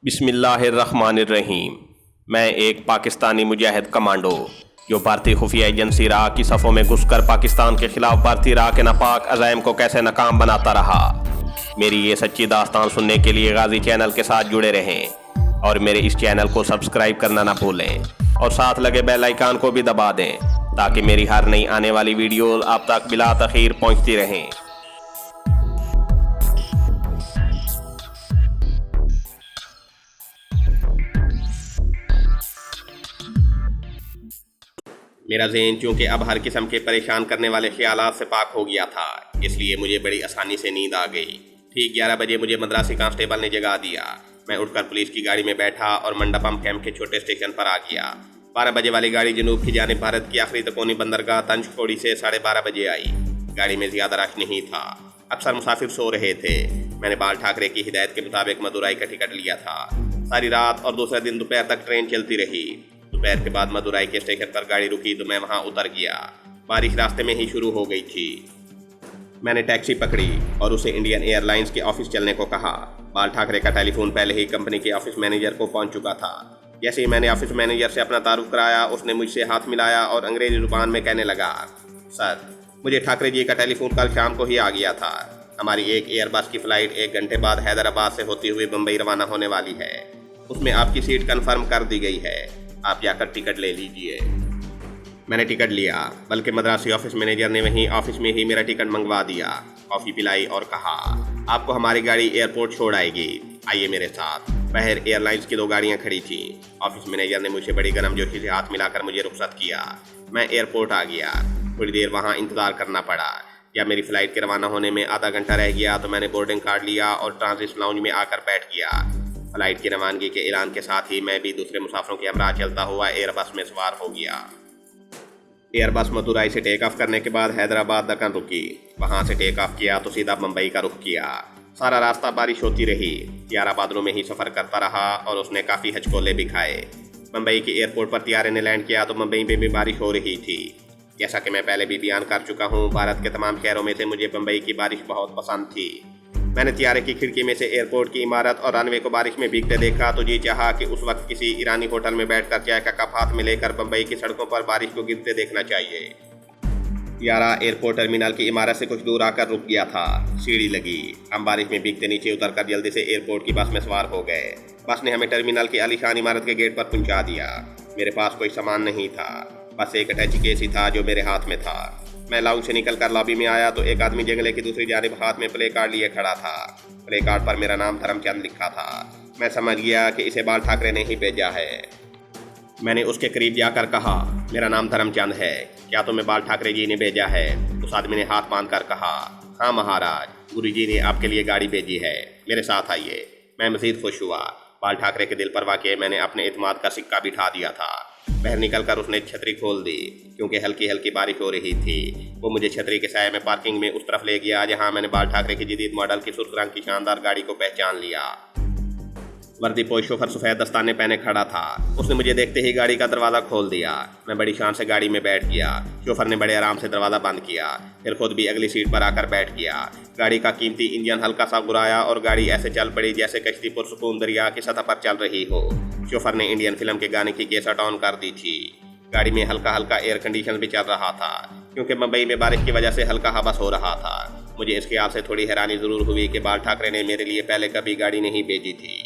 بسم اللہ الرحمن الرحیم۔ میں ایک پاکستانی مجاہد کمانڈو جو بھارتی خفیہ ایجنسی را کی صفوں میں گھس کر پاکستان کے خلاف بھارتی را کے ناپاک عزائم کو کیسے ناکام بناتا رہا۔ میری یہ سچی داستان سننے کے لیے غازی چینل کے ساتھ جڑے رہیں اور میرے اس چینل کو سبسکرائب کرنا نہ بھولیں اور ساتھ لگے بیل آئیکن کو بھی دبا دیں تاکہ میری ہر نئی آنے والی ویڈیوز آپ تک بلا تاخیر پہنچتی رہیں۔ میرا ذہن چونکہ اب ہر قسم کے پریشان کرنے والے خیالات سے پاک ہو گیا تھا، اس لیے مجھے بڑی آسانی سے نیند آ گئی۔ ٹھیک 11 بجے مجھے مدراسی کانسٹیبل نے جگا دیا۔ میں اٹھ کر پولیس کی گاڑی میں بیٹھا اور منڈپم کیمپ کے چھوٹے اسٹیشن پر آ گیا۔ 12 بجے والی گاڑی جنوب کی جانب بھارت کی آخری تکونی بندرگاہ تنجکوڑی سے 12:30 بجے آئی۔ گاڑی میں زیادہ رش نہیں تھا، اکثر مسافر سو رہے تھے۔ میں نے بال ٹھاکرے کی ہدایت کے مطابق مدورائی کا ٹکٹ لیا تھا۔ ساری رات اور دوسرے دن دوپہر تک ٹرین چلتی رہی۔ دوپہر کے بعد مدورائی کے اسٹیشن پر گاڑی رکی تو میں وہاں اتر گیا۔ بارش راستے میں ہی شروع ہو گئی تھی۔ میں نے ٹیکسی پکڑی اور اسے انڈین ایئر لائنز کے آفس چلنے کو کہا۔ بال ٹھاکرے کا ٹیلی فون پہلے ہی کمپنی کے آفس مینیجر کو پہنچ چکا تھا۔ جیسے ہی میں نے آفس مینیجر سے اپنا تعارف کرایا، اس نے مجھ سے ہاتھ ملایا اور انگریزی زبان میں کہنے لگا، سر، مجھے ٹھاکرے جی کا ٹیلی فون کل شام کو ہی آ گیا تھا۔ ہماری ایک ایئر بس کی فلائٹ 1 گھنٹے بعد حیدرآباد سے ہوتی ہوئی بمبئی روانہ ہونے والی ہے۔ اس میں آپ کی سیٹ کنفرم کر دی گئی ہے، آپ جا کر ٹکٹ لے لیجئے۔ میں نے ٹکٹ لیا، بلکہ مدراسی آفس مینیجر نے وہیں آفس میں ہی میرا ٹکٹ منگوا دیا۔ کافی پلائی اور کہا، آپ کو ہماری گاڑی ایئرپورٹ چھوڑ آئے گی، آئیے میرے ساتھ۔ باہر ایئر لائنز کی 2 گاڑیاں کھڑی تھیں۔ آفس مینیجر نے مجھے بڑی گرم جوشی سے ہاتھ ملا کر مجھے رخصت کیا۔ میں ایئرپورٹ آ گیا۔ تھوڑی دیر وہاں انتظار کرنا پڑا۔ جب میری فلائٹ کے روانہ ہونے میں آدھا گھنٹہ رہ گیا تو میں نے بورڈنگ کارڈ لیا اور ٹرانزٹ لاؤنج میں آ کر بیٹھ گیا۔ فلائٹ کی روانگی کے اعلان کے ساتھ ہی میں بھی دوسرے مسافروں کے ہمراہ چلتا ہوا ایئر بس میں سوار ہو گیا۔ ایئر بس مدورائی سے ٹیک آف کرنے کے بعد حیدرآباد دکن رکی۔ وہاں سے ٹیک آف کیا تو سیدھا ممبئی کا رخ کیا۔ سارا راستہ بارش ہوتی رہی۔ 11 بادلوں میں ہی سفر کرتا رہا اور اس نے کافی ہچکولے بھی کھائے۔ ممبئی کے ایئرپورٹ پر طیارے نے لینڈ کیا تو ممبئی میں بھی بارش ہو رہی تھی۔ جیسا کہ میں پہلے بھی بیان کر چکا ہوں، بھارت کے تمام شہروں میں سے مجھے ممبئی کی بارش بہت پسند تھی۔ میں نے طیارے کی کھڑکی میں سے ایئرپورٹ کی عمارت اور رن وے کو بارش میں بھیگتے دیکھا تو جی چاہا کہ اس وقت کسی ایرانی ہوٹل میں بیٹھ کر چائے کا کپ ہاتھ میں لے کر بمبئی کی سڑکوں پر بارش کو گرتے دیکھنا چاہیے۔ طیارہ ایئرپورٹ ٹرمینل کی عمارت سے کچھ دور آ کر رک گیا تھا۔ سیڑھی لگی۔ ہم بارش میں بھیگتے نیچے اتر کر جلدی سے ایئرپورٹ کی بس میں سوار ہو گئے۔ بس نے ہمیں ٹرمینل کی عالیشان عمارت کے گیٹ پر پہنچا دیا۔ میرے پاس کوئی سامان نہیں تھا، بس ایک اٹیچی کیس ہی تھا جو میرے ہاتھ میں تھا۔ میں لاؤنج سے نکل کر لابی میں آیا تو ایک آدمی جنگلے کی دوسری جانب ہاتھ میں پلے کارڈ لیے کھڑا تھا۔ پلے کارڈ پر میرا نام دھرم چند لکھا تھا۔ میں سمجھ گیا کہ اسے بال ٹھاکرے نے ہی بھیجا ہے۔ میں نے اس کے قریب جا کر کہا، میرا نام دھرم چند ہے، کیا تمہیں بال ٹھاکرے جی نے بھیجا ہے؟ اس آدمی نے ہاتھ باندھ کر کہا، ہاں مہاراج، گرو جی نے آپ کے لیے گاڑی بھیجی ہے، میرے ساتھ آئیے۔ میں مزید خوش ہوا۔ بال ٹھاکرے کے دل پر واقع میں نے اپنے اعتماد کا سکہ بٹھا دیا تھا۔ باہر نکل کر اس نے چھتری کھول دی کیونکہ ہلکی ہلکی بارش ہو رہی تھی۔ وہ مجھے چھتری کے سائے میں پارکنگ میں اس طرف لے گیا جہاں میں نے بال ٹھاکرے کی جدید ماڈل کی سرخ رنگ کی شاندار گاڑی کو پہچان لیا۔ وردی پوش شوفر سفید دستانے پہنے کھڑا تھا۔ اس نے مجھے دیکھتے ہی گاڑی کا دروازہ کھول دیا۔ میں بڑی شان سے گاڑی میں بیٹھ گیا۔ شوفر نے بڑے آرام سے دروازہ بند کیا، پھر خود بھی اگلی سیٹ پر آ کر بیٹھ گیا۔ گاڑی کا قیمتی انجن ہلکا سا گرایا اور گاڑی ایسے چل پڑی جیسے کشتی پرسکون دریا کی سطح پر چل رہی ہو۔ شوفر نے انڈین فلم کے گانے کی کیسٹ آن کر دی تھی۔ گاڑی میں ہلکا ہلکا ایئر کنڈیشن بھی چل رہا تھا کیونکہ ممبئی میں بارش کی وجہ سے ہلکا حبس ہو رہا تھا۔ مجھے اس خیال سے تھوڑی حیرانی ضرور ہوئی کہ بال ٹھاکرے نے میرے لیے پہلے کبھی گاڑی نہیں بھیجی تھی۔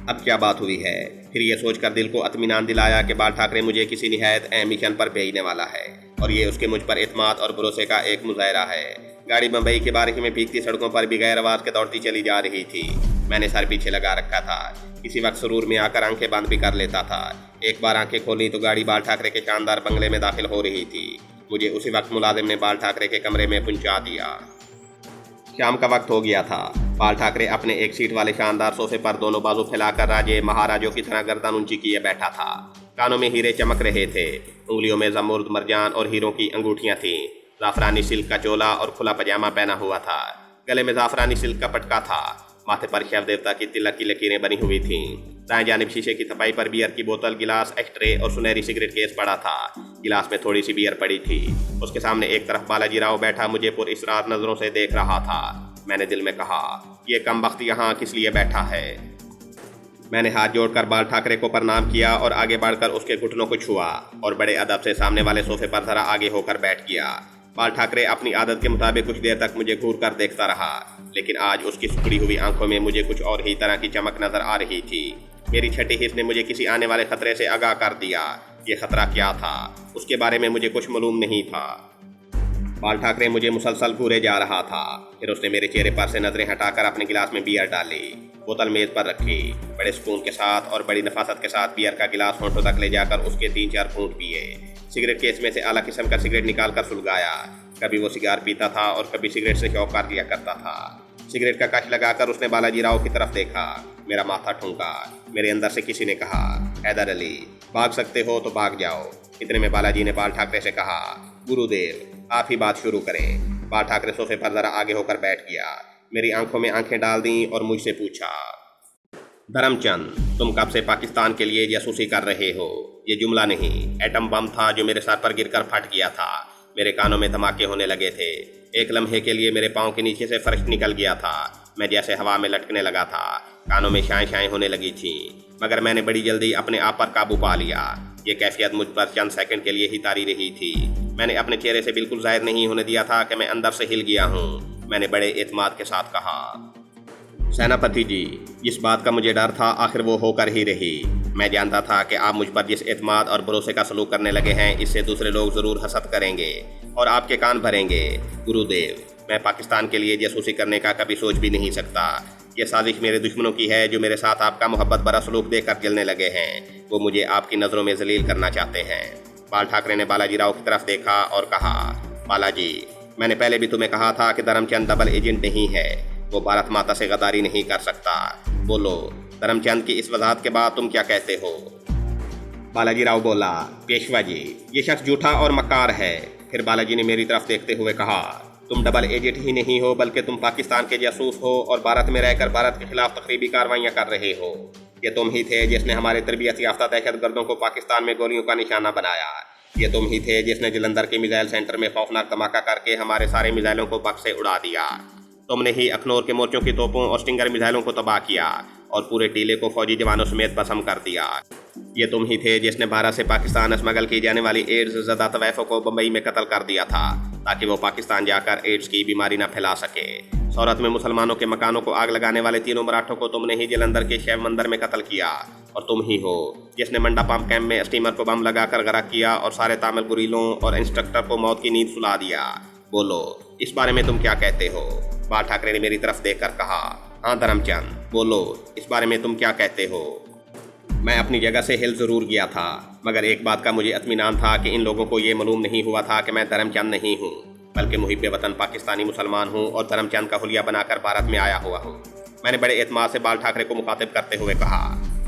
اب کیا بات ہوئی ہے؟ پھر یہ سوچ کر دل کو اطمینان دلایا کہ بال ٹھاکرے مجھے کسی نہایت اہم مشن پر بھیجنے والا ہے اور یہ اس کے مجھ پر اعتماد اور بھروسے کا ایک مظاہرہ ہے۔ گاڑی ممبئی کی بارش میں بھیگتی سڑکوں پر بھی غیر آواز کے دوڑتی چلی جا رہی تھی۔ میں نے سر پیچھے لگا رکھا تھا، کسی وقت سرور میں آ کر آنکھیں بند بھی کر لیتا تھا۔ ایک بار آنکھیں کھولی تو گاڑی بال ٹھاکرے کے شاندار بنگلے میں داخل ہو رہی تھی۔ مجھے اسی وقت ملازم نے بال ٹھاکرے کے کمرے میں پہنچا دیا۔ شام کا وقت ہو گیا تھا۔ بال ٹھاکرے اپنے ایک سیٹ والے شاندار صوفے پر دونوں بازو پھیلا کر راجے مہاراجوں کی طرح گردن اونچی کیے بیٹھا تھا۔ کانوں میں ہیرے چمک رہے تھے، انگلیوں میں زمرد، مرجان اور ہیروں کی انگوٹھیاں تھیں۔ زعفرانی سلک کا چولا اور کھلا پاجامہ پہنا ہوا تھا۔ گلے میں زعفرانی سلک کا پٹکا تھا۔ ماتھے پر شیو دیوتا کی تلک کی لکیریں بنی ہوئی تھیں۔ دائیں جانب شیشے کی تھپائی پر بیئر کی بوتل، گلاس، ایکسٹرے اور سنہری سگریٹ کیس پڑا تھا۔ گلاس میں تھوڑی سی بیئر پڑی تھی۔ اس کے سامنے ایک طرف بالاجی راؤ بیٹھا مجھے پر اسرار نظروں سے دیکھ رہا تھا۔ میں نے دل میں کہا، یہ کم بخت یہاں کس لیے بیٹھا ہے؟ میں نے ہاتھ جوڑ کر بال ٹھاکرے کو پرنام کیا اور آگے بڑھ کر اس کے گھٹنوں کو چھوا اور بڑے ادب سے سامنے والے صوفے پر ذرا آگے ہو کر بیٹھ گیا۔ بال ٹھاکرے اپنی عادت کے مطابق کچھ دیر تک مجھے گھور کر دیکھتا رہا، لیکن آج اس کی سکڑی ہوئی آنکھوں میں مجھے کچھ اور ہی طرح کی چمک نظر آ رہی تھی۔ میری چھٹی حس نے مجھے کسی آنے والے خطرے سے آگاہ کر دیا۔ یہ خطرہ کیا تھا، اس کے بارے میں مجھے کچھ معلوم نہیں تھا۔ بال ٹھاکرے مجھے مسلسل گھورے جا رہا تھا، پھر اس نے میرے چہرے پر سے نظریں ہٹا کر اپنے گلاس میں بیئر ڈالی، بوتل میز پر رکھی، بڑے سکون کے ساتھ اور بڑی نفاست کے ساتھ بیئر کا گلاس ہونٹوں تک لے جا کر اس کے 3-4 گھونٹ پیے۔ سگریٹ کیس میں سے اعلیٰ قسم کا سگریٹ نکال کر سلگایا۔ کبھی وہ سگار پیتا تھا اور کبھی سگریٹ سے شوق کر لیا کرتا تھا۔ سگریٹ کا کش لگا کر اس نے بالاجی راؤ کی طرف دیکھا، میرا ماتھا ٹھونکا۔ میرے اندر سے کسی نے کہا، حیدر علی بھاگ سکتے ہو تو بھاگ جاؤ۔ اتنے میں بالاجی نے بال ٹھاکرے سے کہا، گرو دیو آپ ہی بات شروع کریں۔ بال ٹھاکرے صوفے پر ذرا آگے ہو کر بیٹھ گیا، میری آنکھوں میں آنکھیں ڈال دیں اور مجھ سے پوچھا، دھرم چند تم کب سے پاکستان کے لیے جاسوسی کر رہے ہو؟ یہ جملہ نہیں، ایٹم بم تھا جو میرے سر پر گر کر پھٹ گیا تھا۔ میرے کانوں میں دھماکے ہونے لگے تھے۔ ایک لمحے کے لیے میرے پاؤں کے نیچے سے فرش نکل گیا تھا، میں جیسے ہوا میں لٹکنے لگا تھا۔ کانوں میں شائیں شائیں ہونے لگی تھیں، مگر میں نے بڑی جلدی اپنے آپ پر قابو پا لیا۔ یہ کیفیت مجھ پر چند سیکنڈ کے لیے ہی طاری رہی تھی۔ میں نے اپنے چہرے سے بالکل ظاہر نہیں ہونے دیا تھا کہ میں اندر سے ہل گیا ہوں۔ میں نے بڑے اعتماد کے ساتھ کہا، سیناپتی جی جس بات کا مجھے ڈر تھا آخر وہ ہو کر ہی رہی۔ میں جانتا تھا کہ آپ مجھ پر جس اعتماد اور بھروسے کا سلوک کرنے لگے ہیں اس سے دوسرے لوگ ضرور حسد کریں گے اور آپ کے کان بھریں گے۔ گرو دیو میں پاکستان کے لیے جاسوسی کرنے کا کبھی سوچ بھی نہیں سکتا۔ یہ سازش میرے دشمنوں کی ہے جو میرے ساتھ آپ کا محبت برا سلوک دیکھ کر جلنے لگے ہیں۔ وہ مجھے آپ کی نظروں میں ذلیل کرنا چاہتے ہیں۔ بال ٹھاکرے نے بالاجی راؤ کی طرف دیکھا اور کہا، بالاجی میں نے پہلے بھی تمہیں کہا تھا کہ دھرم چند ڈبل ایجنٹ نہیں ہے، وہ بھارت ماتا سے غداری نہیں کر سکتا۔ بولو دھرم چند کی اس وضاحت کے بعد تم کیا کہتے ہو؟ بالاجی راؤ بولا، پیشوا جی یہ شخص جھوٹا اور مکار ہے۔ پھر بالاجی نے میری طرف دیکھتے ہوئے کہا، تم ڈبل ایجنٹ ہی نہیں ہو بلکہ تم پاکستان کے جاسوس ہو اور بھارت میں رہ کر بھارت کے خلاف تخریبی کارروائیاں کر رہے ہو۔ یہ تم ہی تھے جس نے ہمارے تربیت یافتہ دہشت گردوں کو پاکستان میں گولیوں کا نشانہ بنایا۔ یہ تم ہی تھے جس نے جلندھر کے میزائل سینٹر میں خوفناک دھماکہ کر کے ہمارے سارے میزائلوں کو بک سے اڑا دیا۔ تم نے ہی اخنور کے مورچوں کی توپوں اور سٹنگر میزائلوں کو تباہ کیا اور پورے ٹیلے کو فوجی جوانوں سمیت بسم کر دیا۔ یہ تم ہی تھے جس نے بھارت سے پاکستان اسمگل کی جانے والی ایڈز زدہ طوائفوں کو بمبئی میں قتل کر دیا تھا تاکہ وہ پاکستان جا کر ایڈز کی بیماری نہ پھیلا سکے۔ سورت میں مسلمانوں کے مکانوں کو آگ لگانے والے تینوں مراٹھوں کو تم نے ہی جلندھر کے شیو مندر میں قتل کیا، اور تم ہی ہو جس نے منڈا پمپ کیمپ میں اسٹیمر کو بم لگا کر غرق کیا اور سارے تامل گریلوں اور انسٹرکٹر کو موت کی نیند سلا دیا۔ بولو اس بارے میں تم کیا کہتے ہو؟ بال ٹھاکرے نے میری طرف دیکھ کر کہا، ہاں دھرم چند بولو اس بارے میں تم کیا کہتے ہو؟ میں اپنی جگہ سے ہل ضرور گیا تھا، مگر ایک بات کا مجھے اطمینان تھا کہ ان لوگوں کو یہ معلوم نہیں ہوا تھا کہ میں دھرم چند نہیں ہوں بلکہ محب وطن پاکستانی مسلمان ہوں اور دھرم چند کا حلیہ بنا کر بھارت میں آیا ہوا ہوں۔ میں نے بڑے اعتماد سے بال ٹھاکرے کو مخاطب کرتے ہوئے کہا،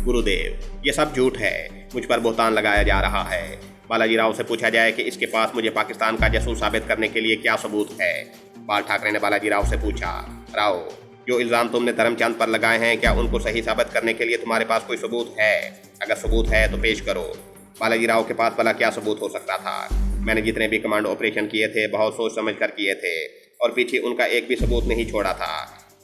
گرو دیو یہ سب جھوٹ ہے، مجھ پر بہتان لگایا جا رہا ہے۔ بالاجی راؤ سے پوچھا جائے کہ اس کے پاس مجھے پاکستان کا جاسوس ثابت کرنے کے لیے کیا ثبوت ہے؟ بال ٹھاکرے نے بالاجی راؤ سے پوچھا، راؤ جو الزام تم نے دھرم چند پر لگائے ہیں کیا ان کو صحیح ثابت کرنے کے لیے تمہارے پاس کوئی ثبوت ہے؟ اگر ثبوت ہے تو پیش کرو۔ بالاجی راؤ کے پاس بھلا کیا ثبوت ہو سکتا تھا؟ میں نے جتنے بھی کمانڈو آپریشن کیے تھے بہت سوچ سمجھ کر کیے تھے اور پیچھے ان کا ایک بھی ثبوت نہیں چھوڑا تھا۔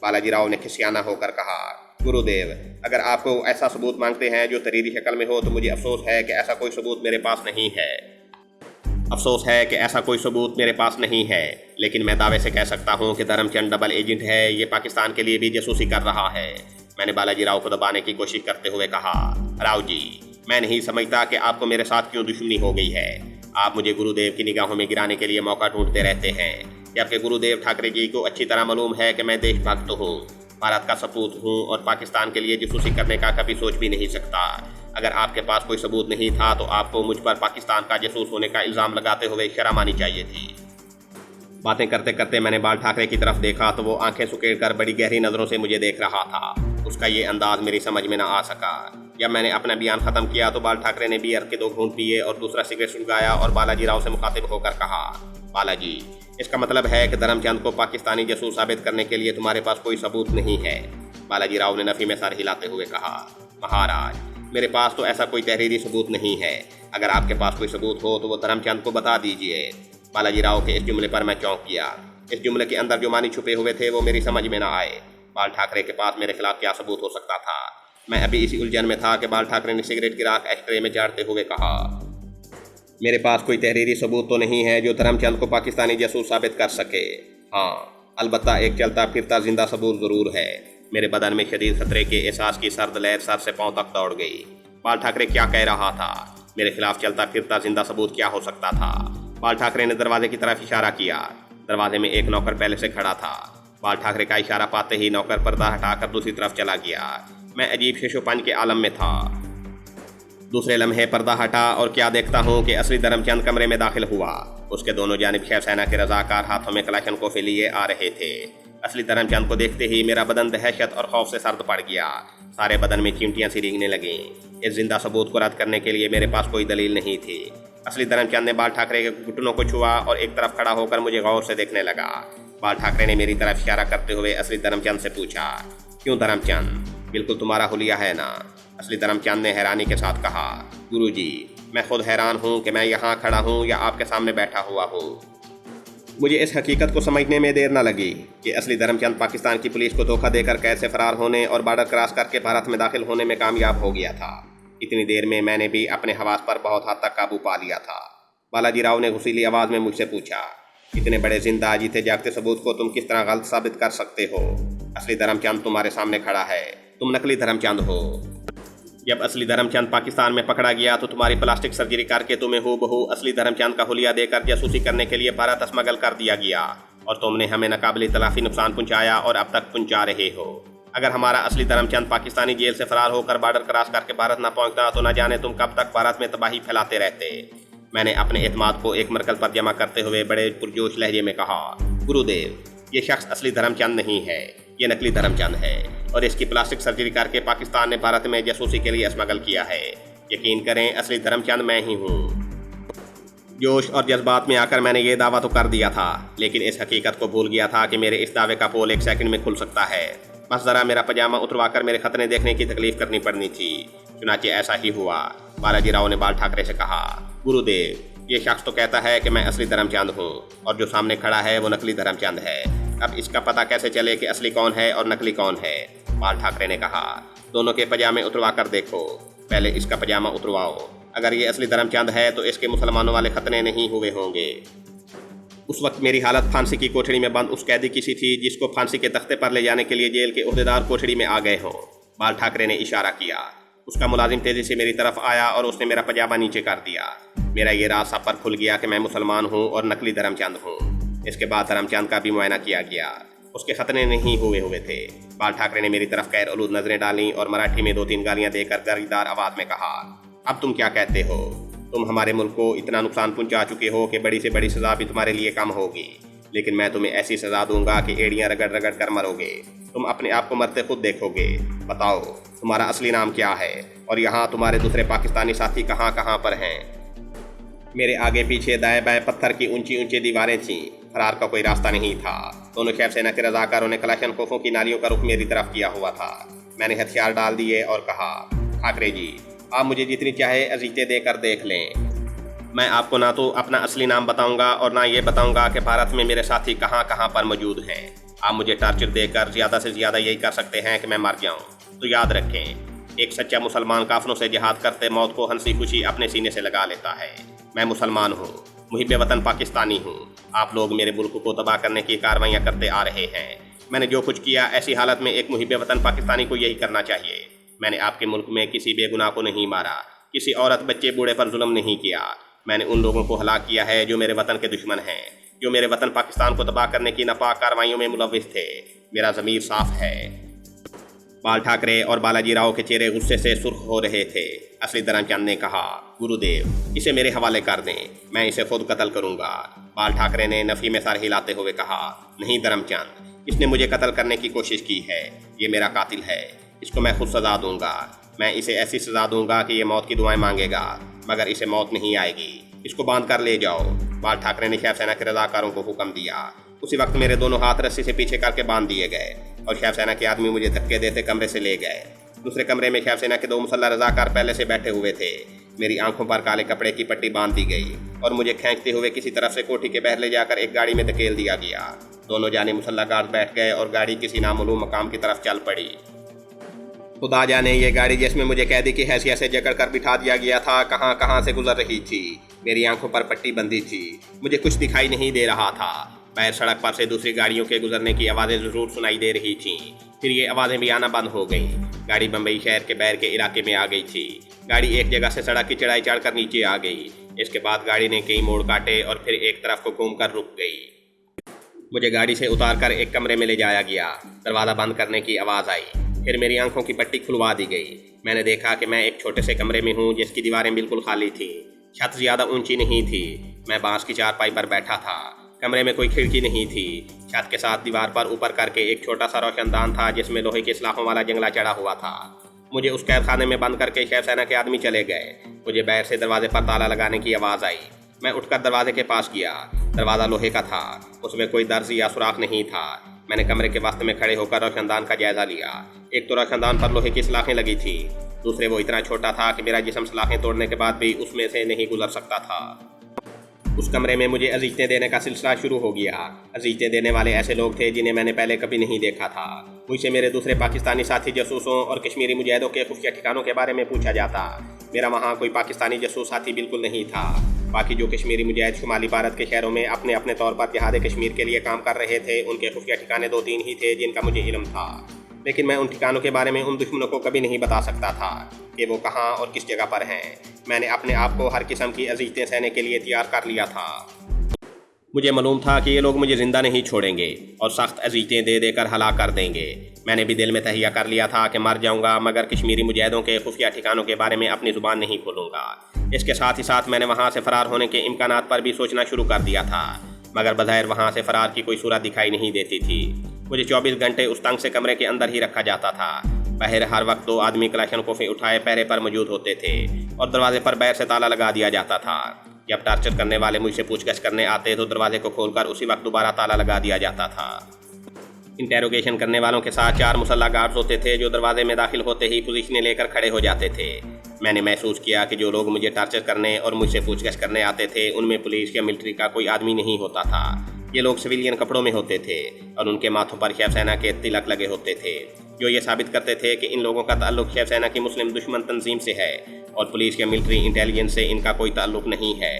بالاجی راؤ نے کھسیانہ ہو کر کہا، گرو دیو اگر آپ کو ایسا ثبوت مانگتے ہیں جو تحریری شکل میں ہو تو مجھے افسوس ہے کہ ایسا کوئی ثبوت میرے پاس نہیں ہے۔ افسوس ہے کہ ایسا کوئی ثبوت میرے پاس نہیں ہے، لیکن میں دعوے سے کہہ سکتا ہوں کہ دھرم چند ڈبل ایجنٹ ہے، یہ پاکستان کے لیے بھی جاسوسی کر رہا ہے۔ میں نے بالاجی راؤ کو دبانے کی کوشش کرتے ہوئے کہا، راؤ جی میں نہیں سمجھتا کہ آپ کو میرے ساتھ کیوں دشمنی ہو گئی ہے۔ آپ مجھے گرو دیو کی نگاہوں میں گرانے کے لیے موقع ڈھونڈتے رہتے ہیں، جبکہ گرو دیو ٹھاکرے جی کو اچھی طرح معلوم ہے کہ میں دیش بھکت ہوں، بھارت کا سپوت ہوں اور پاکستان کے لیے جاسوسی کرنے کا کبھی سوچ بھی نہیں سکتا۔ اگر آپ کے پاس کوئی ثبوت نہیں تھا تو آپ کو مجھ پر پاکستان کا جاسوس ہونے کا الزام لگاتے ہوئے شرم آنی چاہیے تھی۔ باتیں کرتے کرتے میں نے بال ٹھاکرے کی طرف دیکھا تو وہ آنکھیں سکیڑ کر بڑی گہری نظروں سے مجھے دیکھ رہا تھا۔ اس کا یہ انداز میری سمجھ میں نہ آ سکا۔ جب میں نے اپنا بیان ختم کیا تو بال ٹھاکرے نے بیئر کے 2 گھونٹ پیے اور دوسرا سگریٹ سلگایا اور بالاجی راؤ سے مخاطب ہو کر کہا، بالاجی اس کا مطلب ہے کہ دھرم چند کو پاکستانی جاسوس ثابت کرنے کے لیے تمہارے پاس کوئی ثبوت نہیں ہے؟ بالاجی راؤ نے نفی میں سر ہلاتے ہوئے کہا، مہاراج میرے پاس تو ایسا کوئی تحریری ثبوت نہیں ہے۔ اگر آپ کے پاس کوئی ثبوت ہو تو وہ دھرم چند کو بتا دیجئے۔ بالاجی راؤ کے اس جملے پر میں چونک گیا۔ اس جملے کے اندر جو معنی چھپے ہوئے تھے وہ میری سمجھ میں نہ آئے۔ بال ٹھاکرے کے پاس میرے خلاف کیا ثبوت ہو سکتا تھا؟ मैं अभी इसी उलझन में था कि बाल ठाकरे ने सिगरेट की राख एस्ट्रे में झाड़ते हुए कहा, मेरे पास कोई तहरीरी सबूत तो नहीं है जो धर्मचंद को पाकिस्तानी जासूस साबित कर सके। हाँ, अलबत्ता एक चलता फिरता जिंदा सबूत ज़रूर है। मेरे बदन में शदीद खतरे के एहसास की सर्द लहर सर से पांव तक दौड़ गई। बाल ठाकरे क्या कह रहा था? मेरे खिलाफ चलता फिरता जिंदा सबूत क्या हो सकता था? बाल ठाकरे ने दरवाजे की तरफ इशारा किया। दरवाजे में एक नौकर पहले से खड़ा था। बाल ठाकरे का इशारा पाते ही नौकर पर्दा हटाकर दूसरी तरफ चला गया। मैं अजीब शेषोपन के आलम में था। दूसरे लम्हे पर्दा हटा और क्या देखता हूँ कि असली धर्मचंद कमरे में दाखिल हुआ। उसके दोनों जानिब शिवसेना के रजाकार हाथों में कलाशनकोफे लिए आ रहे थे। असली धर्मचंद को देखते ही मेरा बदन दहशत और खौफ से सर्द पड़ गया। सारे बदन में चिमटियां सी रेंगने लगीं। इस जिंदा सबूत को रद्द करने के लिए मेरे पास कोई दलील नहीं थी। असली धर्मचंद ने बाल ठाकरे के घुटनों को छुआ और एक तरफ खड़ा होकर मुझे गौर से देखने लगा। बाल ठाकरे ने मेरी तरफ इशारा करते हुए असली धर्मचंद से पूछा, क्यों धर्मचंद, बिल्कुल तुम्हारा हुलिया है ना? असली धर्मचंद ने हैरानी के साथ कहा, गुरुजी, मैं खुद हैरान हूँ कि मैं यहाँ खड़ा हूँ या आपके सामने बैठा हुआ हूँ। मुझे इस हकीकत को समझने में देर न लगी कि असली धर्मचंद पाकिस्तान की पुलिस को धोखा देकर कैद से फरार होने और बॉर्डर क्रॉस करके भारत में दाखिल होने में कामयाब हो गया था। इतनी देर में मैंने भी अपने हवास पर बहुत हद तक काबू पा लिया था। बालाजी राव ने घुसीली आवाज़ में मुझसे पूछा, इतने बड़े जिंदा जीते जागते सबूत को तुम किस तरह गलत साबित कर सकते हो? असली धर्मचंद तुम्हारे सामने खड़ा है, तुम नकली धर्मचंद हो। जब असली धर्मचंद पाकिस्तान में पकड़ा गया तो तुम्हारी प्लास्टिक सर्जरी करके तुम्हें हूबहू असली धर्मचंद का हुलिया देकर जासूसी करने के लिए भारत स्मगल कर दिया गया और तुमने हमें नाकाबिल तलाफी नुकसान पहुंचाया और अब तक पहुंचा रहे हो। अगर हमारा असली धर्मचंद पाकिस्तानी जेल से फरार होकर बॉर्डर क्रॉस करके भारत न पहुंचता तो न जाने तुम कब तक भारत में तबाही फैलाते रहते। मैंने अपने एतमाद को एक मरकल पर जमा करते हुए बड़े पुरजोश लहजे में कहा, गुरुदेव, ये शख्स असली धर्मचंद नहीं है, ये नकली धर्मचंद है और इसकी प्लास्टिक सर्जरी करके पाकिस्तान ने भारत में जासूसी के लिए स्मगल किया है। यकीन करें, असली धर्मचंद मैं ही हूँ। जोश और जज्बात में आकर मैंने ये दावा तो कर दिया था, लेकिन इस हकीकत को भूल गया था कि मेरे इस दावे का पोल एक सेकंड में खुल सकता है। बस ज़रा मेरा पजामा उतरवाकर मेरे खतरे देखने की तकलीफ करनी पड़नी थी। चुनाचे ऐसा ही हुआ। बालाजी राव ने बाल ठाकरे से कहा, गुरुदेव, ये शख्स तो कहता है कि मैं असली धर्मचंद हूँ और जो सामने खड़ा है वो नकली धर्मचंद है। अब इसका पता कैसे चले कि असली कौन है और नकली कौन है? बाल ठाकरे ने कहा, दोनों के पजामे उतरवा कर देखो। पहले इसका पजामा उतरवाओ। अगर ये असली धर्मचंद है तो इसके मुसलमानों वाले खतने नहीं हुए होंगे। उस वक्त मेरी हालत फांसी की कोठरी में बंद उस कैदी की सी थी जिसको फांसी के तख्ते पर ले जाने के लिए जेल के ओहदेदार कोठरी में आ गए हों। बाल ठाकरे ने इशारा किया। उसका मुलाजिम तेजी से मेरी तरफ आया और उसने मेरा पजामा नीचे कर दिया। मेरा ये राज सब पर खुल गया कि मैं मुसलमान हूँ और नकली धर्मचंद हूँ। इसके बाद धर्मचंद का भी मुआयना किया गया। उसके खतने नहीं हुए थे। बाल ठाकरे ने मेरी तरफ खैर आलूद नजरें डाली और मराठी में 2-3 गालियां देकर गर्जदार आवाज में कहा, अब तुम क्या कहते हो? तुम हमारे मुल्क को इतना नुकसान पहुंचा चुके हो कि बड़ी से बड़ी सजा भी तुम्हारे लिए कम होगी, लेकिन मैं तुम्हें ऐसी सजा दूंगा कि एड़ियां रगड़ रगड़ कर मरोगे। तुम अपने आप को मरते खुद देखोगे। बताओ, तुम्हारा असली नाम क्या है और यहाँ तुम्हारे दूसरे पाकिस्तानी साथी कहाँ कहाँ पर हैं? मेरे आगे पीछे दाएं बाएं पत्थर की ऊंची ऊंची दीवारें थीं। फरार का कोई रास्ता नहीं था। दोनों शिवसेना के रजाकारों ने कलाशनकोफों की नालियों का रुख मेरी तरफ किया हुआ था। मैंने हथियार डाल दिए और कहा, ठाकरे जी, आप मुझे जितनी चाहे अजीतें देकर देख लें। मैं आपको ना तो अपना असली नाम बताऊंगा और ना ये बताऊंगा कि भारत में मेरे साथी कहाँ कहाँ पर मौजूद हैं। आप मुझे टार्चर देकर ज़्यादा से ज़्यादा यही कर सकते हैं कि मैं मर जाऊँ। तो याद रखें, एक सच्चा मुसलमान काफिरों से जिहाद करते मौत को हंसी खुशी अपने सीने से लगा लेता है। मैं मुसलमान हूँ, मुहिब वतन पाकिस्तानी हूँ। आप लोग मेरे मुल्क को तबाह करने की कार्रवाइयाँ करते आ रहे हैं। मैंने जो कुछ किया, ऐसी हालत में एक मुहिब वतन पाकिस्तानी को यही करना चाहिए। मैंने आपके मुल्क में किसी बेगुनाह को नहीं मारा, किसी औरत बच्चे बूढ़े पर जुल्म नहीं किया। मैंने उन लोगों को हलाक किया है जो मेरे वतन के दुश्मन हैं, जो मेरे वतन पाकिस्तान को तबाह करने की नापाक कार्रवाइयों में मुलव्विस थे। मेरा ज़मीर साफ है। बाल ठाकरे और बालाजी राव के चेहरे गुस्से से सुर्ख हो रहे थे। असली धर्मचंद ने कहा, गुरुदेव, इसे मेरे हवाले कर दें, मैं इसे खुद कत्ल करूंगा। बाल ठाकरे ने नफ़ी में सर हिलाते हुए कहा, नहीं धर्मचंद, इसने मुझे कत्ल करने की कोशिश की है। ये मेरा कातिल है, इसको मैं खुद सज़ा दूंगा। मैं इसे ऐसी सज़ा दूंगा कि ये मौत की दुआएं मांगेगा, मगर इसे मौत नहीं आएगी। इसको बांध कर ले जाओ। बाल ठाकरे ने शिवसेना के रज़ाकारों को हुक्म दिया। उसी वक्त मेरे दोनों हाथ रस्सी से पीछे करके बांध दिए गए और शिवसेना के आदमी मुझे धक्के देते कमरे से ले गए। दूसरे कमरे में शिवसेना के 2 मुसल्ला रज़ाकार पहले से बैठे हुए थे। मेरी आंखों पर काले कपड़े की पट्टी बांध दी गई और मुझे खींचते हुए किसी तरफ से कोठी के बाहर ले जाकर एक गाड़ी में धकेल दिया गया। दोनों जाने मुसल्ला गार्ड बैठ गए और गाड़ी किसी नामालूम मकाम की तरफ चल पड़ी। खुदा जाने ये गाड़ी जिसमें मुझे कैदी की हैसियत से जकड़ कर बिठा दिया गया था कहाँ कहाँ से गुजर रही थी। मेरी आंखों पर पट्टी बंधी थी, मुझे कुछ दिखाई नहीं दे रहा था। बाहर सड़क पर से दूसरी गाड़ियों के गुजरने की आवाज़ें ज़रूर सुनाई दे रही थीं, फिर ये आवाज़ें भी आना बंद हो गईं। गाड़ी बम्बई शहर के बाहर के इलाके में आ गई थी। गाड़ी एक जगह से सड़क की चढ़ाई चढ़कर नीचे आ गई। इसके बाद गाड़ी ने कई मोड़ काटे और फिर एक तरफ को घूमकर रुक गई। मुझे गाड़ी से उतार कर एक कमरे में ले जाया गया। दरवाज़ा बंद करने की आवाज़ आई, फिर मेरी आंखों की पट्टी खुलवा दी गई। मैंने देखा कि मैं एक छोटे से कमरे में हूँ जिसकी दीवारें बिल्कुल खाली थी। छत ज़्यादा ऊंची नहीं थी। मैं बांस की चारपाई पर बैठा था। कमरे में कोई खिड़की नहीं थी। छत के साथ दीवार पर ऊपर करके एक छोटा सा रोशनदान था जिसमें लोहे के सलाखों वाला जंगला चढ़ा हुआ था। मुझे उस कैद खाने में बंद करके शिव सेना के आदमी चले गए। मुझे बाहर से दरवाजे पर ताला लगाने की आवाज़ आई। मैं उठकर दरवाजे के पास गया। दरवाज़ा लोहे का था, उसमें कोई दर्ज या सुराख नहीं था। मैंने कमरे के वास्ते में खड़े होकर रोशनदान का जायज़ा लिया। एक तो रोशनदान पर लोहे की सलाखें लगी थी, दूसरे वो इतना छोटा था कि मेरा जिस्म सलाखें तोड़ने के बाद भी उसमें से नहीं गुजर सकता था। उस कमरे में मुझे अजीज़तें देने का सिलसिला शुरू हो गया। अजीज़तें देने वाले ऐसे लोग थे जिन्हें मैंने पहले कभी नहीं देखा था। मुझसे मेरे दूसरे पाकिस्तानी साथी जासूसों और कश्मीरी मुजाहिदों के खुफिया ठिकानों के बारे में पूछा जाता। मेरा वहाँ कोई पाकिस्तानी जासूस साथी बिल्कुल नहीं था। बाकी जो कश्मीरी मुजाहिद शुमाली भारत के शहरों में अपने अपने तौर पर जिहाद कश्मीर के लिए काम कर रहे थे, उनके खुफिया ठिकाने 2-3 ही थे जिनका मुझे इल्म था। लेकिन मैं उन ठिकानों के बारे में उन दुश्मनों को कभी नहीं बता सकता था कि वो कहाँ और किस जगह पर हैं। मैंने अपने आप को हर किस्म की अजीज़तें सहने के लिए तैयार कर लिया था। मुझे मालूम था कि ये लोग मुझे ज़िंदा नहीं छोड़ेंगे और सख्त अजीज़तें दे देकर हलाक कर देंगे। मैंने भी दिल में तहिया कर लिया था कि मर जाऊंगा मगर कश्मीरी मुजाहिदों के खुफिया ठिकानों के बारे में अपनी ज़ुबान नहीं खोलूंगा। इसके साथ ही साथ मैंने वहाँ से फ़रार होने के इम्कानात पर भी सोचना शुरू कर दिया था, मगर बज़ाहिर वहाँ से फ़रार की कोई सूरत दिखाई नहीं देती थी। मुझे 24 घंटे उस तंग से कमरे के अंदर ही रखा जाता था। बाहर हर वक्त 2 आदमी कलाशनकोफें उठाए पहरे पर मौजूद होते थे और दरवाजे पर बाहर से ताला लगा दिया जाता था। जब टार्चर करने वाले मुझसे पूछगछ करने आते तो दरवाजे को खोलकर उसी वक्त दोबारा ताला लगा दिया जाता था। इंटेरोगेशन करने वालों के साथ 4 मुसल्लह गार्ड्स होते थे जो दरवाजे में दाखिल होते ही पोजीशनें लेकर खड़े हो जाते थे। मैंने महसूस किया कि जो लोग मुझे टार्चर करने और मुझसे पूछगछ करने आते थे उनमें पुलिस या मिलिट्री का कोई आदमी नहीं होता था। ये लोग सिविलियन कपड़ों में होते थे और उनके माथों पर शिव सेना के तिलक लगे होते थे, जो ये साबित करते थे कि इन लोगों का ताल्लुक शिव सेना की मुस्लिम दुश्मन तंजीम से है और पुलिस या मिलिट्री इंटेलिजेंस से इनका कोई ताल्लुक नहीं है।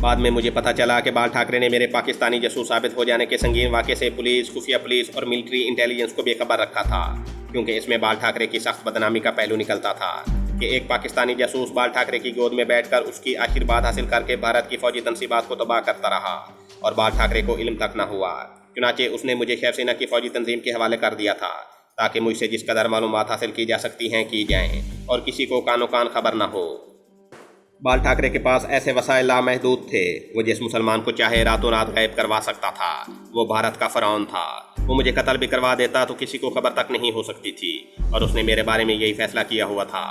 बाद में मुझे पता चला कि बाल ठाकरे ने मेरे पाकिस्तानी जासूस साबित हो जाने के संगीन वाक़े से पुलिस, खुफिया पुलिस और मिलिट्री इंटेलिजेंस को बेखबर रखा था, क्योंकि इसमें बाल ठाकरे की सख्त बदनामी का पहलू निकलता था कि एक पाकिस्तानी जासूस बाल ठाकरे की गोद में बैठकर उसकी आशीर्वाद हासिल करके भारत की फौजी तनसीबात को तबाह करता रहा और बाल ठाकरे को इल्म तक न हुआ। चुनाचे उसने मुझे शिव सेना की फौजी तंजीम के हवाले कर दिया था ताकि मुझसे जिस कदर मालूमात हासिल की जा सकती हैं की जाएँ और किसी को कानो कान खबर न हो। बाल ठाकरे के पास ऐसे वसाइल लामहदूद थे। वो जिस मुसलमान को चाहे रातों रात गायब करवा सकता था। वो भारत का फ़िरौन था। वो मुझे कत्ल भी करवा देता तो किसी को खबर तक नहीं हो सकती थी और उसने मेरे बारे में यही फैसला किया हुआ था।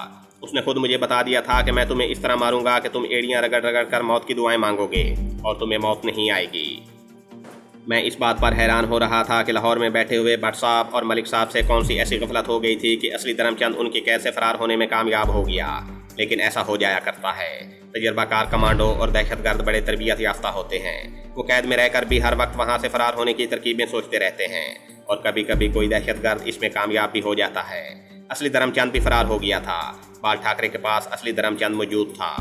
उसने खुद मुझे बता दिया था कि मैं तुम्हें इस तरह मारूंगा कि तुम एड़ियाँ रगड़ रगड़ कर मौत की दुआएं मांगोगे और तुम्हें मौत नहीं आएगी। मैं इस बात पर हैरान हो रहा था कि लाहौर में बैठे हुए भट्ट साहब और मलिक साहब से कौन सी ऐसी गफलत हो गई थी कि असली धर्मचंद उनकी कैद से फरार होने में कामयाब हो गया। लेकिन ऐसा हो जाया करता है। तजर्बाकार कमांडो और दहशतगर्द बड़े तरबियत याफ्ता होते हैं। वो कैद में रहकर भी हर वक्त वहाँ से फरार होने की तरकीबें सोचते रहते हैं और कभी कभी कोई दहशतगर्द इसमें कामयाब भी हो जाता है। असली धर्मचंद भी फरार हो गया था। बाल ठाकरे के पास असली धर्मचंद मौजूद था।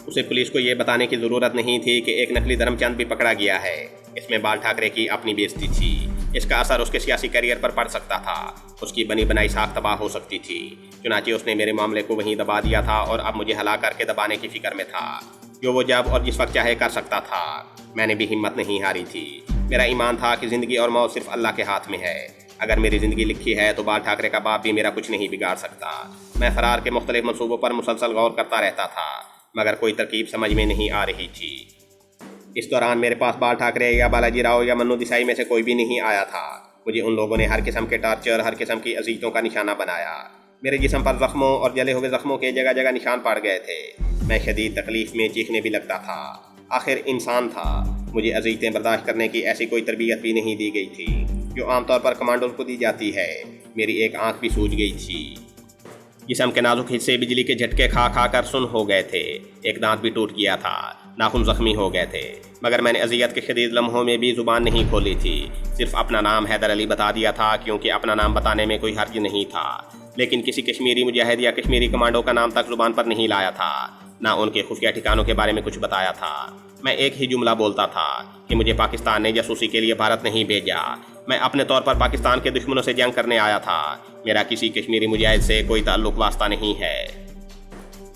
उसे पुलिस को ये बताने की ज़रूरत नहीं थी कि एक नकली धर्मचंद भी पकड़ा गया है। इसमें बाल ठाकरे की अपनी बेइज्जती थी। इसका असर उसके सियासी करियर पर पड़ सकता था। उसकी बनी बनाई साख तबाह हो सकती थी। चुनांचे उसने मेरे मामले को वहीं दबा दिया था और अब मुझे हला करके दबाने की फिक्र में था, जो वो जब और जिस वक्त चाहे कर सकता था। मैंने भी हिम्मत नहीं हारी थी। मेरा ईमान था कि ज़िंदगी और मौत सिर्फ अल्लाह के हाथ में है। अगर मेरी ज़िंदगी लिखी है तो बाल ठाकरे का बाप भी मेरा कुछ नहीं बिगाड़ सकता। मैं फरार के मुख्तलिफ मनसूबों पर मुसलसल गौर करता रहता था, मगर कोई तरकीब समझ में नहीं आ रही थी। इस दौरान मेरे पास बाल ठाकरे या बालाजी राव या मन्नू देसाई में से कोई भी नहीं आया था। मुझे उन लोगों ने हर किस्म के टार्चर, हर किस्म की अजीज़तों का निशाना बनाया। मेरे जिस्म पर ज़ख्मों और जले हुए ज़ख्मों के जगह जगह निशान पड़ गए थे। मैं शदीद तकलीफ़ में चीखने भी लगता था। आखिर इंसान था। मुझे अजीज़तें बर्दाश्त करने की ऐसी कोई तरबियत भी नहीं दी गई थी जो आमतौर पर कमांडोज को दी जाती है। मेरी एक आँख भी सूज गई थी। जिस्म के नाजुक हिस्से बिजली के झटके खा खा कर सुन्न हो गए थे। एक दांत भी टूट गया था। नाखून जख्मी हो गए थे, मगर मैंने अजियत के शदीद लम्हों में भी ज़ुबान नहीं खोली थी। सिर्फ अपना नाम हैदर अली बता दिया था, क्योंकि अपना नाम बताने में कोई हर्ज नहीं था। लेकिन किसी कश्मीरी मुजाहिद या कश्मीरी कमांडो का नाम तक ज़ुबान पर नहीं लाया था, ना उनके खुफिया ठिकानों के बारे में कुछ बताया था। मैं एक ही जुमला बोलता था कि मुझे पाकिस्तान ने जासूसी के लिए भारत नहीं भेजा। मैं अपने तौर पर पाकिस्तान के दुश्मनों से जंग करने आया था। मेरा किसी कश्मीरी मुजाहिद से कोई ताल्लुक वास्ता नहीं है।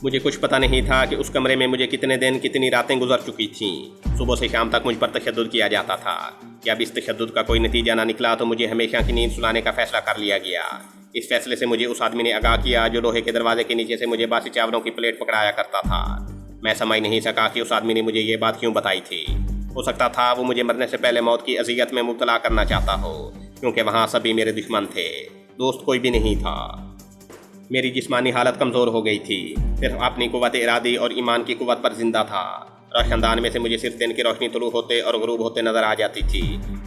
मुझे कुछ पता नहीं था कि उस कमरे में मुझे कितने दिन कितनी रातें गुजर चुकी थीं। सुबह से शाम तक मुझ पर तशद्दुद किया जाता था। जब इस तशद्दुद का कोई नतीजा ना निकला तो मुझे हमेशा की नींद सुलाने का फैसला कर लिया गया। इस फैसले से मुझे उस आदमी ने आगाह किया जो लोहे के दरवाजे के नीचे से मुझे बासी चावलों की प्लेट पकड़ाया करता था। मैं समझ नहीं सका कि उस आदमी ने मुझे ये बात क्यों बताई थी। हो सकता था वो मुझे मरने से पहले मौत की अजियत में मुब्तला करना चाहता हो, क्योंकि वहाँ सभी मेरे दुश्मन थे, दोस्त कोई भी नहीं था। मेरी जिस्मानी हालत कमज़ोर हो गई थी, सिर्फ अपनी कुव्वत इरादी और ईमान की कुव्वत पर जिंदा था। रोशनदान में से मुझे सिर्फ दिन की रोशनी तुलू होते और गुरूब होते नजर आ जाती थी।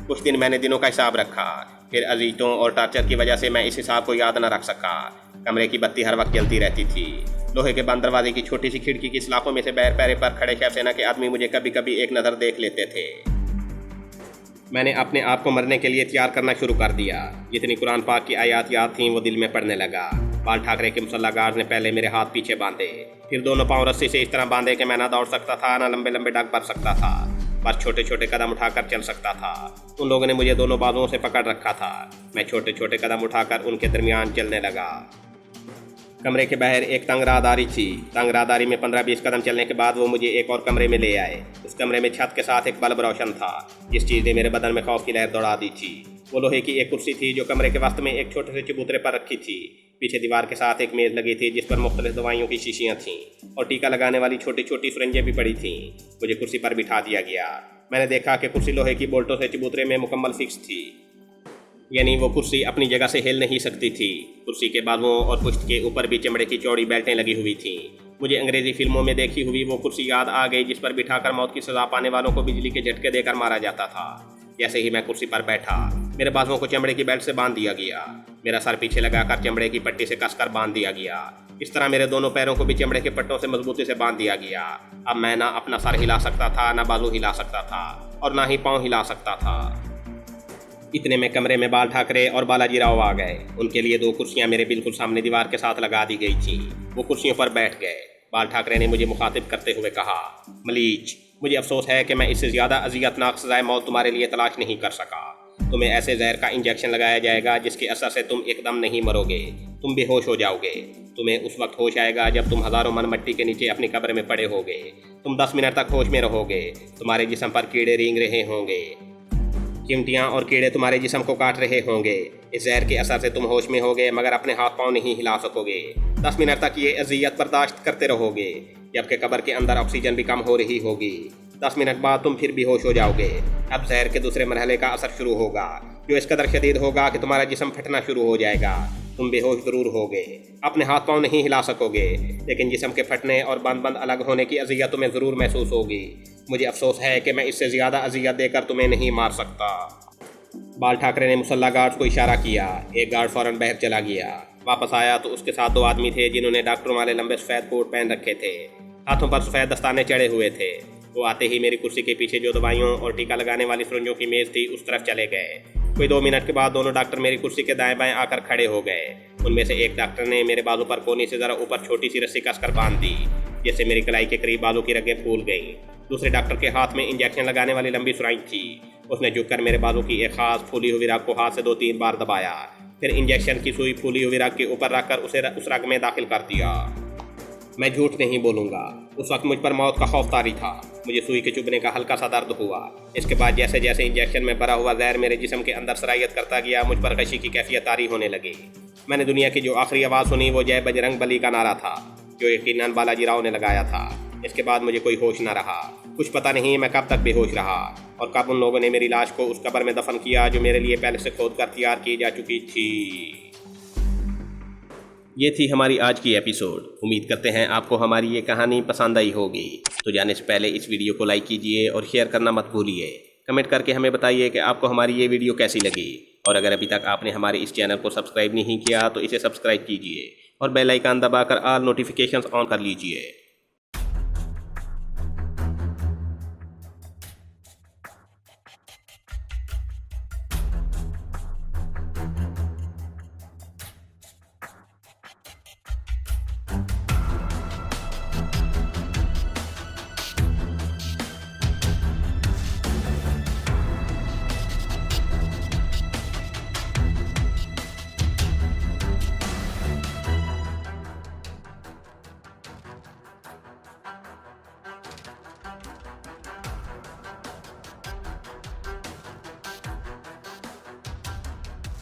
कुछ दिन मैंने दिनों का हिसाब रखा, फिर अजीतों और टार्चर की वजह से मैं इस हिसाब को याद न रख सका। कमरे की बत्ती हर वक्त जलती रहती थी। लोहे के बंद दरवाजे की छोटी सी खिड़की की सलाखों में से बैर पैरे पर खड़े शिवसेना के आदमी मुझे कभी कभी एक नज़र देख लेते थे। मैंने अपने आप को मरने के लिए तैयार करना शुरू कर दिया। जितनी कुरान पाक की आयात याद थीं वो दिल में पड़ने लगा। बाल ठाकरे के मुसल्ला गार्ड ने पहले मेरे हाथ पीछे बांधे, फिर दोनों पांव रस्सी से इस तरह बांधे कि मैं ना दौड़ सकता था, ना लंबे लंबे डाग भर सकता था, बस छोटे छोटे कदम उठाकर चल सकता था। उन लोगों ने मुझे दोनों बाजुओं से पकड़ रखा था। मैं छोटे छोटे कदम उठाकर उनके दरमियान चलने लगा। कमरे के बाहर एक तंग राहदारी थी। तंग राहदारी में 15-20 कदम चलने के बाद वो मुझे एक और कमरे में ले आए। उस कमरे में छत के साथ एक बल्ब रोशन था, जिस चीज़ ने मेरे बदन में खौफ की लहर दौड़ा दी थी। वो लोहे की एक कुर्सी थी जो कमरे के वस्त में एक छोटे से चबूतरे पर रखी थी। पीछे दीवार के साथ एक मेज़ लगी थी जिस पर मुख्तलिफ दवाइयों की शीशियाँ थीं और टीका लगाने वाली छोटी छोटी सुरंजें भी पड़ी थीं। मुझे कुर्सी पर बिठा दिया गया। मैंने देखा कि कुर्सी लोहे की बोल्टों से चबूतरे में मुकम्मल फिक्स थी, यानी वो कुर्सी अपनी जगह से हिल नहीं सकती थी। कुर्सी के बाजुओं और पुश्त के ऊपर भी चमड़े की चौड़ी बेल्टें लगी हुई थीं। मुझे अंग्रेजी फिल्मों में देखी हुई वो कुर्सी याद आ गई जिस पर बिठाकर मौत की सज़ा पाने वालों को बिजली के झटके देकर मारा जाता था। जैसे ही मैं कुर्सी पर बैठा, मेरे बाजुओं को चमड़े की बेल्ट से बांध दिया गया। मेरा सर पीछे लगाकर चमड़े की पट्टी से कसकर बांध दिया गया। इस तरह मेरे दोनों पैरों को भी चमड़े के पट्टों से मजबूती से बांध दिया गया। अब मैं ना अपना सर हिला सकता था, ना बाजू हिला सकता था और ना ही पाँव हिला सकता था। इतने में कमरे में बाल ठाकरे और बालाजी राव आ गए। उनके लिए 2 कुर्सियां मेरे बिल्कुल सामने दीवार के साथ लगा दी गई थीं। वो कुर्सियों पर बैठ गए। बाल ठाकरे ने मुझे मुखातिब करते हुए कहा, मलीच, मुझे अफसोस है कि मैं इससे ज़्यादा अजियतनाक सज़ाए मौत तुम्हारे लिए तलाश नहीं कर सका। तुम्हें ऐसे जहर का इंजेक्शन लगाया जाएगा जिसके असर से तुम एकदम नहीं मरोगे, तुम बेहोश हो जाओगे। तुम्हें उस वक्त होश आएगा जब तुम हज़ारों मन मट्टी के नीचे अपनी कब्र में पड़े होगे। तुम 10 मिनट तक होश में रहोगे। तुम्हारे जिस्म पर कीड़े रेंग रहे होंगे, चिमटियाँ और कीड़े तुम्हारे जिस्म को काट रहे होंगे। इस जहर के असर से तुम होश में होगे मगर अपने हाथ पांव नहीं हिला सकोगे। 10 मिनट तक ये अजियत बर्दाश्त करते रहोगे, जबकि कब्र के अंदर ऑक्सीजन भी कम हो रही होगी। 10 मिनट बाद तुम फिर बेहोश हो जाओगे। अब जहर के दूसरे मरहले का असर शुरू होगा, जो इस कदर शदीद होगा कि तुम्हारा जिस्म फटना शुरू हो जाएगा। तुम बेहोश ज़रूर होगे, अपने हाथ पांव नहीं हिला सकोगे, लेकिन जिस्म के फटने और बंद बंद अलग होने की अजियत तुम्हें ज़रूर महसूस होगी। मुझे अफसोस है कि मैं इससे ज़्यादा अजियत देकर तुम्हें नहीं मार सकता। बाल ठाकरे ने मुसल्ला गार्ड्स को इशारा किया। एक गार्ड फ़ौरन बाहर चला गया। वापस आया तो उसके साथ 2 आदमी थे जिन्होंने डॉक्टरों वाले लंबे सफ़ेद कोट पहन रखे थे। हाथों पर सफ़ेद दस्ताने चढ़े हुए थे। वो आते ही मेरी कुर्सी के पीछे जो दवाइयों और टीका लगाने वाली सुरंजों की मेज़ थी उस तरफ चले गए। कोई 2 मिनट के बाद दोनों डॉक्टर मेरी कुर्सी के दाएं बाएं आकर खड़े हो गए। उनमें से एक डॉक्टर ने मेरे बाजू पर कोनी से ज़रा ऊपर छोटी सी रस्सी कसकर बांध दी, जिससे मेरी कलाई के करीब बाजू की रगें फूल गईं। दूसरे डॉक्टर के हाथ में इंजेक्शन लगाने वाली लंबी सुराई थी। उसने झुककर मेरे बाजू की एक खास फूली हुई रग को हाथ से 2-3 बार दबाया, फिर इंजेक्शन की सुई फूली हुई रग के ऊपर रखकर उसे उस रग में दाखिल कर दिया। मैं झूठ नहीं बोलूँगा, उस वक्त मुझ पर मौत का खौफ तारी था। मुझे सुई के चुभने का हल्का सा दर्द हुआ। इसके बाद जैसे जैसे इंजेक्शन में भरा हुआ जहर मेरे जिस्म के अंदर सरायत करता गया, मुझ पर गशी की कैफियत तारी होने लगी। मैंने दुनिया की जो आखिरी आवाज़ सुनी वो जय बजरंग बली का नारा था, जो यकीनन बालाजी राव ने लगाया था। इसके बाद मुझे कोई होश न रहा। कुछ पता नहीं मैं कब तक बेहोश रहा और कब उन लोगों ने मेरी लाश को उस कब्र में दफन किया जो मेरे लिए पहले से खोद कर तैयार की जा चुकी थी। ये थी हमारी आज की एपिसोड। उम्मीद करते हैं आपको हमारी ये कहानी पसंद आई होगी। तो जाने से पहले इस वीडियो को लाइक कीजिए और शेयर करना मत भूलिए। कमेंट करके हमें बताइए कि आपको हमारी ये वीडियो कैसी लगी। और अगर अभी तक आपने हमारे इस चैनल को सब्सक्राइब नहीं किया तो इसे सब्सक्राइब कीजिए और बेल आइकन दबाकर ऑल नोटिफिकेशंस ऑन कर लीजिए।